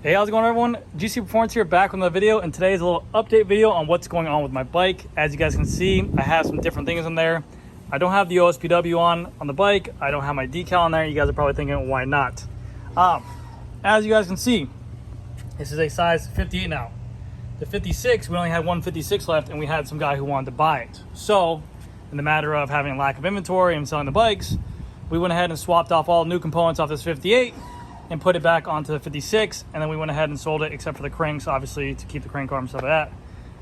Hey, how's it going, everyone? GC Performance here, back with another video, and today's a little update video on what's going on with my bike. As you guys can see, I have some different things in there. I don't have the OSPW on the bike. I don't have my decal on there. You guys are probably thinking, why not? As you guys can see, this is a size 58 now. The 56, we only had one 56 left, and we had some guy who wanted to buy it. So, in the matter of having a lack of inventory and selling the bikes, we went ahead and swapped off all new components off this 58 and put it back onto the 56, and then we went ahead and sold it, except for the cranks, obviously, to keep the crank arm stuff like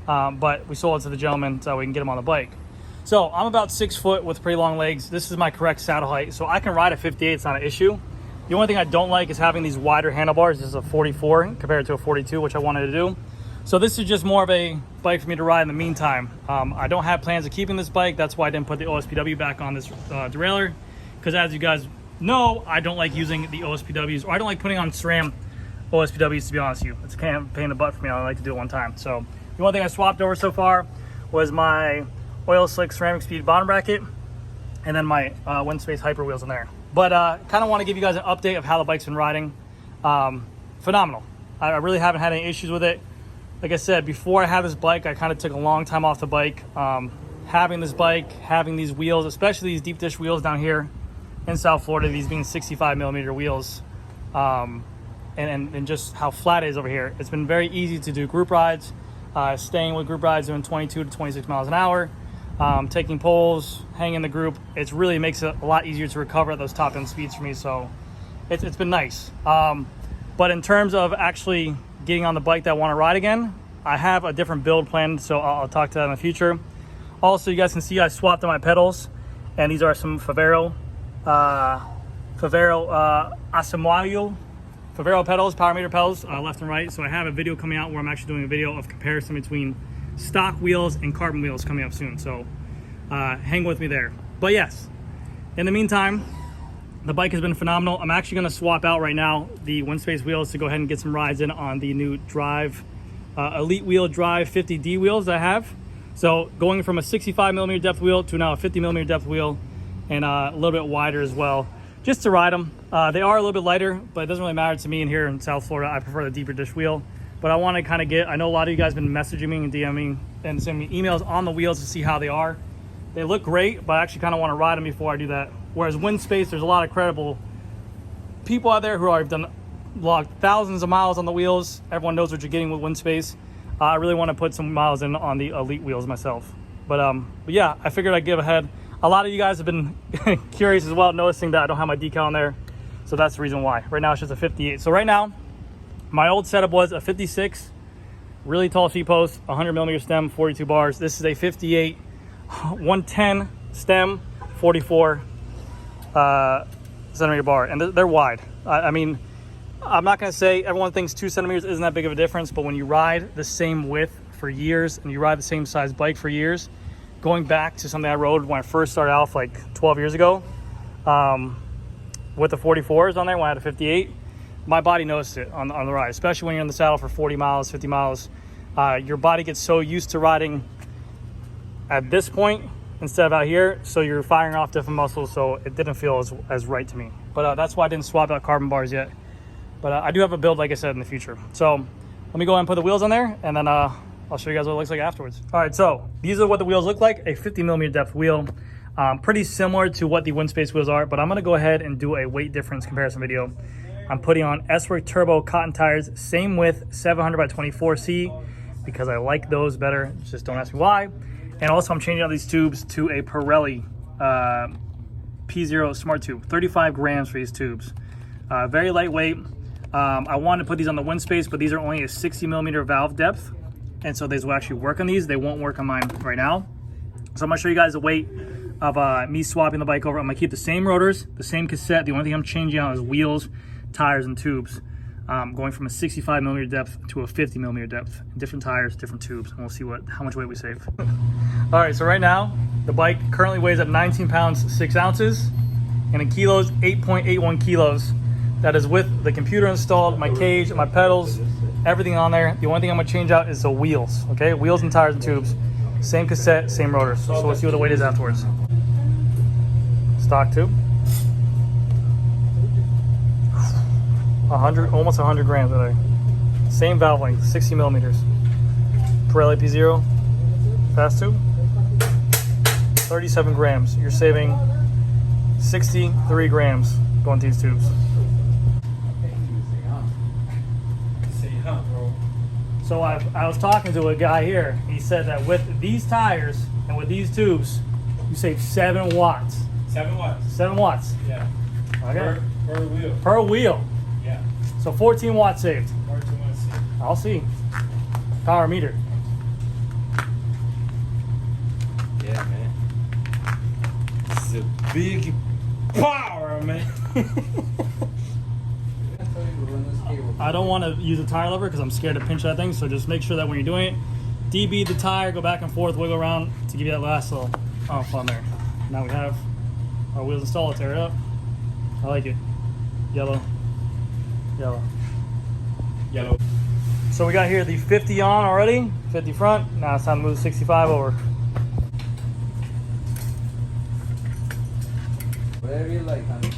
that. But we sold it to the gentleman so we can get him on the bike. So I'm about 6 foot with pretty long legs. This is my correct saddle height, so I can ride a 58. It's not an issue. The only thing I don't like is having these wider handlebars. This is a 44 compared to a 42, which I wanted to do. So this is just more of a bike for me to ride in the meantime. I don't have plans of keeping this bike. That's why I didn't put the OSPW back on this derailleur, because as you guys know, I don't like using the OSPWs, or I don't like putting on SRAM OSPWs, to be honest with you. It's kind of a pain in the butt for me. I like to do it one time. So the one thing I swapped over so far was my Oil Slick Ceramic Speed bottom bracket, and then my WINSPACE Hyper wheels in there. But kind of want to give you guys an update of how the bike's been riding. Phenomenal. I really haven't had any issues with it. Like I said, before I had this bike, I kind of took a long time off the bike. Having this bike, having these wheels, especially these deep dish wheels down here in South Florida, these being 65mm wheels, and just how flat it is over here, it's been very easy to do group rides, staying with group rides doing 22 to 26 miles an hour, taking poles, hanging the group. It really makes it a lot easier to recover at those top end speeds for me, so it's been nice. But in terms of actually getting on the bike that I want to ride again, I have a different build plan, so I'll talk to that in the future. Also, you guys can see I swapped out my pedals, and these are some Favero pedals, power meter pedals, left and right. So I have a video coming out where I'm actually doing a video of comparison between stock wheels and carbon wheels coming up soon. So hang with me there. But yes, in the meantime, the bike has been phenomenal. I'm actually going to swap out right now the WINSPACE wheels to go ahead and get some rides in on the new Drive Elite Wheel Drive 50D wheels that I have. So going from a 65mm depth wheel to now a 50mm depth wheel, and a little bit wider as well, just to ride them. They are a little bit lighter, but it doesn't really matter to me. In here in South Florida, I prefer the deeper dish wheel. But I want to kind of get, I know a lot of you guys have been messaging me and DMing and sending me emails on the wheels to see how they are. They look great, but I actually kind of want to ride them before I do that. Whereas WINSPACE, there's a lot of credible people out there who have logged thousands of miles on the wheels. Everyone knows what you're getting with WINSPACE. I really want to put some miles in on the Elite wheels myself. But yeah, I figured I'd give ahead. A lot of you guys have been curious as well, noticing that I don't have my decal on there. So that's the reason why. Right now it's just a 58. So right now, my old setup was a 56, really tall seat post, 100mm stem, 42 bars. This is a 58, 110 stem, 44 centimeter bar, and they're wide. I mean, I'm not gonna say everyone thinks 2 centimeters isn't that big of a difference, but when you ride the same width for years and you ride the same size bike for years, going back to something I rode when I first started off like 12 years ago, with the 44s on there when I had a 58, my body noticed it on the ride, especially when you're in the saddle for 40 miles, 50 miles. Your body gets so used to riding at this point instead of out here, so you're firing off different muscles, so it didn't feel as right to me. But that's why I didn't swap out carbon bars yet. But I do have a build, like I said, in the future. So let me go ahead and put the wheels on there, and then I'll show you guys what it looks like afterwards. All right, so these are what the wheels look like, a 50mm depth wheel. Pretty similar to what the WINSPACE wheels are, but I'm gonna go ahead and do a weight difference comparison video. I'm putting on S-Work Turbo cotton tires, same width, 700 by 24C, because I like those better, just don't ask me why. And also I'm changing out these tubes to a Pirelli P0 Smart Tube, 35 grams for these tubes. Very lightweight. I wanted to put these on the WINSPACE, but these are only a 60mm valve depth, and so these will actually work on these. They won't work on mine right now. So I'm gonna show you guys the weight of me swapping the bike over. I'm gonna keep the same rotors, the same cassette. The only thing I'm changing out is wheels, tires, and tubes. Going from a 65mm depth to a 50mm depth. Different tires, different tubes, and we'll see how much weight we save. All right, so right now, the bike currently weighs at 19 pounds, 6 ounces, and in kilos, 8.81 kilos. That is with the computer installed, my cage, my pedals, everything on there. The only thing I'm gonna change out is the wheels, okay? Wheels and tires and tubes. Same cassette, same rotors. So we'll see what the weight is afterwards. Stock tube. 100, almost 100 grams in there. Same valve length, 60 millimeters. Pirelli P0, fast tube, 37 grams. You're saving 63 grams going to these tubes. So I was talking to a guy here. He said that with these tires and with these tubes, you save 7 watts. 7 watts. 7 watts. Yeah. Okay. Per wheel. Per wheel. Yeah. So 14 watts saved. 14 watts saved. I'll see. Power meter. Yeah, man. This is a big power, man. I don't want to use a tire lever because I'm scared to pinch that thing. So just make sure that when you're doing it, DB the tire, go back and forth, wiggle around to give you that last little fun there. Now we have our wheels installed. Tear it up. I like it. Yellow. Yellow. Yellow. So we got here the 50 on already, 50 front. Now it's time to move the 65 over. Whatever you like, honey.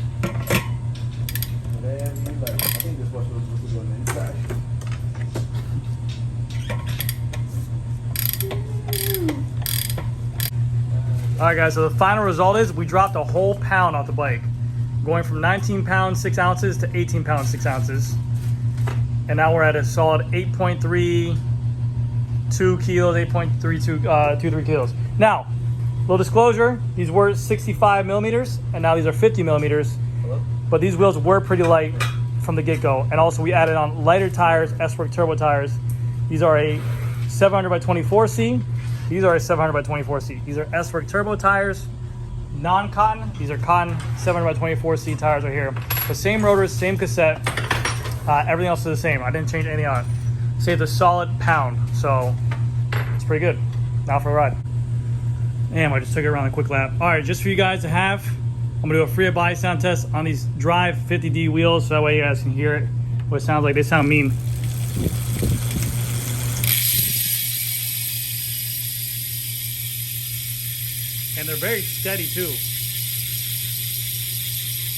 Whatever you like. I think this was supposed to go on the inside. Alright guys, so the final result is we dropped a whole pound off the bike. Going from 19 pounds 6 ounces to 18 pounds 6 ounces. And now we're at a solid 8.32 kilos, 8.23 kilos. Now, little disclosure, these were 65 millimeters and now these are 50 millimeters. Hello? But these wheels were pretty light from the get-go. And also we added on lighter tires, S-Work turbo tires. These are a 700 by 24C. These are a 700 by 24C. These are S-Work turbo tires, non-cotton. These are cotton 700 by 24C tires right here. The same rotors, same cassette. Everything else is the same. I didn't change anything on it. Saved a solid pound, so it's pretty good. Now for a ride. Damn, I just took it around a quick lap. All right, just for you guys to have, I'm gonna do a FREEHUB body sound test on these Drive 50D wheels, so that way you guys can hear it, what it sounds like. They sound mean. And they're very steady too.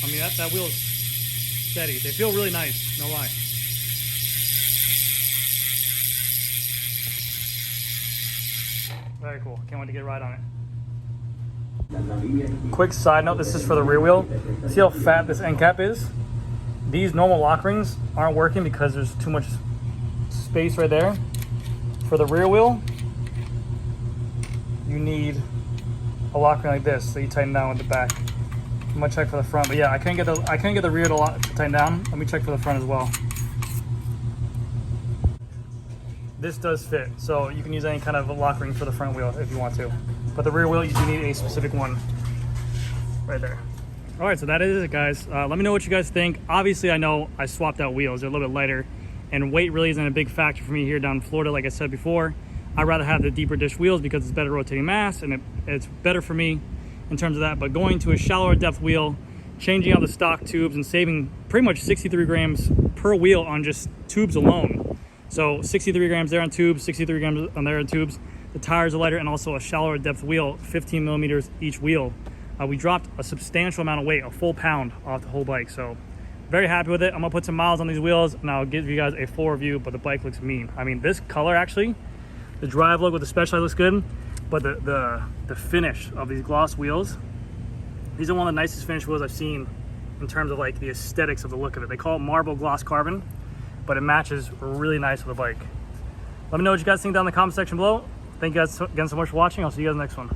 I mean, that wheel is steady. They feel really nice, no lie. Very cool. Can't wait to get a ride on it. Quick side note, this is for the rear wheel. See how fat this end cap is? These normal lock rings aren't working because there's too much space right there. For the rear wheel, you need a lock ring like this, so you tighten down with the back. I'm gonna check for the front, but yeah, I can't get the rear to tighten down. Let me check for the front as well. This does fit, so you can use any kind of a lock ring for the front wheel if you want to. But the rear wheel, you do need a specific one right there. All right, so that is it, guys. Let me know what you guys think. Obviously, I know I swapped out wheels. They're a little bit lighter, and weight really isn't a big factor for me here down in Florida, like I said before. I'd rather have the deeper dish wheels because it's better rotating mass, and it's better for me in terms of that. But going to a shallower depth wheel, changing out the stock tubes, and saving pretty much 63 grams per wheel on just tubes alone. So 63 grams there on tubes, 63 grams on there on tubes. The tires are lighter, and also a shallower depth wheel, 15 millimeters each wheel. We dropped a substantial amount of weight, a full pound off the whole bike. So very happy with it. I'm gonna put some miles on these wheels and I'll give you guys a full review, but the bike looks mean. I mean, this color actually, the drive look with the Specialized looks good, but the finish of these gloss wheels, these are one of the nicest finished wheels I've seen in terms of like the aesthetics of the look of it. They call it marble gloss carbon, but it matches really nice with the bike. Let me know what you guys think down in the comment section below. Thank you guys again so much for watching. I'll see you guys in the next one.